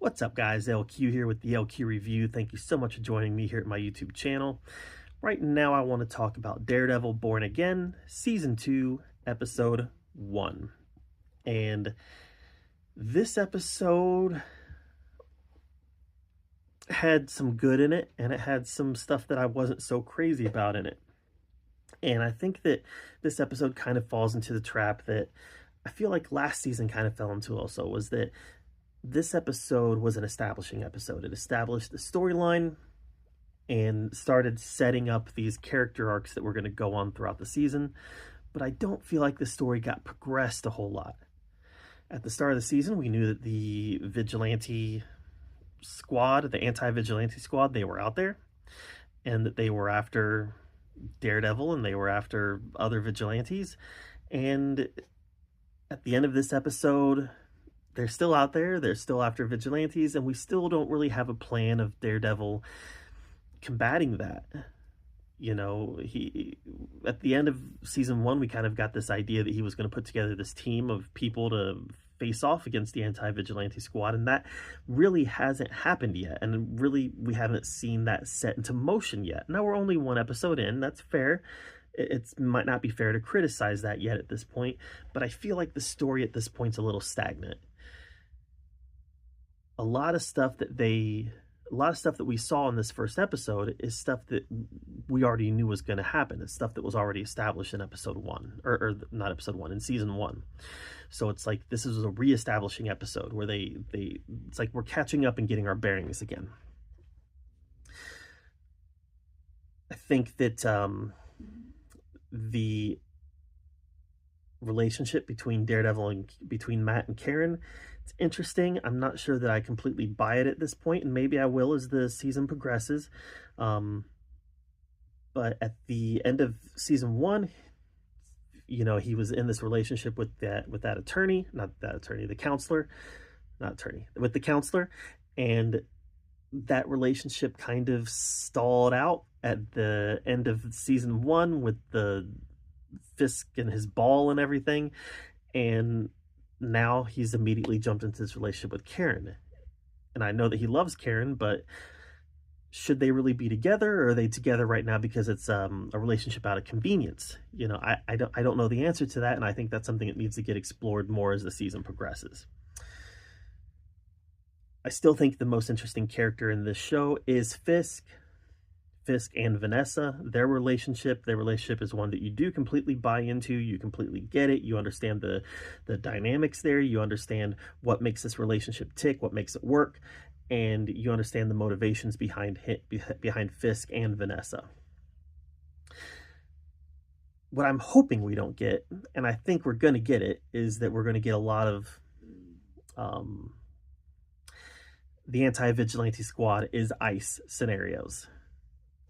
What's up, guys? LQ here with the LQ Review. Thank you so much for joining me here at my YouTube channel. Right now, I want to talk about Daredevil Born Again, Season 2, Episode 1. And this episode had some good in it, and it had some stuff that I wasn't so crazy about in it. And I think that this episode kind of falls into the trap that I feel like last season kind of fell into also, was that this episode was an establishing episode. It established the storyline and started setting up these character arcs that we're going to go on throughout the season. But I don't feel like the story got progressed a whole lot. At the start of the season, we knew that the vigilante squad, the anti-vigilante squad, they were out there, and that they were after Daredevil and they were after other vigilantes. And at the end of this episode, they're still out there, they're still after vigilantes, and we still don't really have a plan of Daredevil combating that. You know, at the end of season 1, we kind of got this idea that he was going to put together this team of people to face off against the anti-vigilante squad, and that really hasn't happened yet, and really we haven't seen that set into motion yet. Now we're only one episode in, that's fair. It might not be fair to criticize that yet at this point, but I feel like the story at this point's a little stagnant. A lot of stuff that we saw in this first episode is stuff that we already knew was going to happen. It's stuff that was already established in episode 1, or not episode 1, in season 1. So it's like this is a re-establishing episode where it's like we're catching up and getting our bearings again. I think that the relationship between Daredevil and between Matt and Karen, it's interesting. I'm not sure that I completely buy it at this point, and maybe I will as the season progresses. But at the end of season 1, you know, he was in this relationship with that attorney, not that attorney, the counselor, not attorney, with the counselor, and that relationship kind of stalled out at the end of season 1 with the Fisk and his ball and everything, and now he's immediately jumped into this relationship with Karen. And I know that he loves Karen, but should they really be together, or are they together right now because it's a relationship out of convenience? You know, I don't know the answer to that, and I think that's something that needs to get explored more as the season progresses. I still think the most interesting character in this show is Fisk and Vanessa. Their relationship is one that you do completely buy into. You completely get it. You understand the dynamics there. You understand what makes this relationship tick, what makes it work, and you understand the motivations behind Fisk and Vanessa. What I'm hoping we don't get, and I think we're going to get it, is that we're going to get a lot of the anti-vigilante squad is ICE scenarios.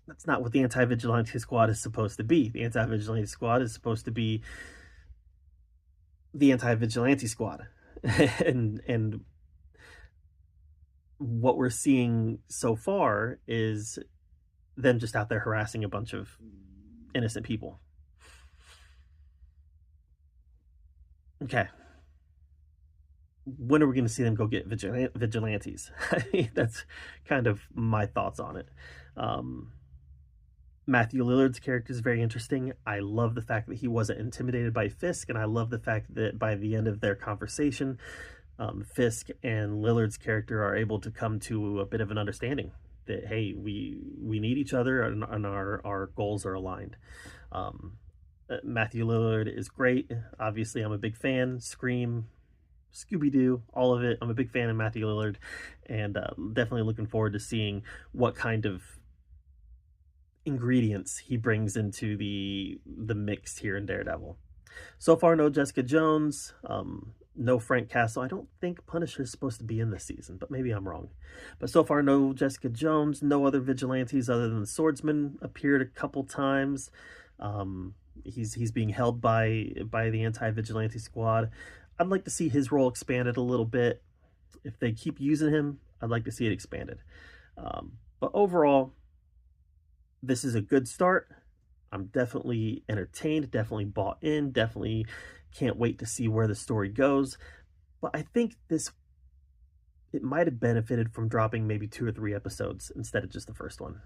That's not what the anti-vigilante squad is supposed to be. The anti-vigilante squad is supposed to be the anti-vigilante squad. and what we're seeing so far is them just out there harassing a bunch of innocent people. Okay. When are we going to see them go get vigilantes? That's kind of my thoughts on it. Matthew Lillard's character is very interesting. I love the fact that he wasn't intimidated by Fisk, and I love the fact that by the end of their conversation, Fisk and Lillard's character are able to come to a bit of an understanding that, hey, we need each other, and our goals are aligned. Matthew Lillard is great. Obviously, I'm a big fan. Scream, Scooby-Doo, all of it. I'm a big fan of Matthew Lillard, and definitely looking forward to seeing what kind of ingredients he brings into the mix here in Daredevil. So far, no Jessica Jones, no Frank Castle. I don't think Punisher is supposed to be in this season, but maybe I'm wrong. But so far, no Jessica Jones, no other vigilantes other than the Swordsman appeared a couple times. He's being held by the anti-vigilante squad. I'd like to see his role expanded a little bit. If they keep using him, I'd like to see it expanded. But overall, this is a good start. I'm definitely entertained, definitely bought in, definitely can't wait to see where the story goes. But I think this it might have benefited from dropping maybe 2 or 3 episodes instead of just the first one.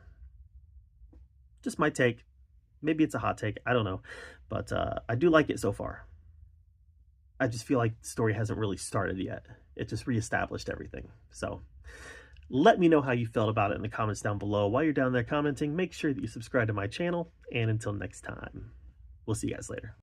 Just my take. Maybe it's a hot take. I don't know. But I do like it so far. I just feel like the story hasn't really started yet. It just reestablished everything. So let me know how you felt about it in the comments down below. While you're down there commenting, make sure that you subscribe to my channel. And until next time, we'll see you guys later.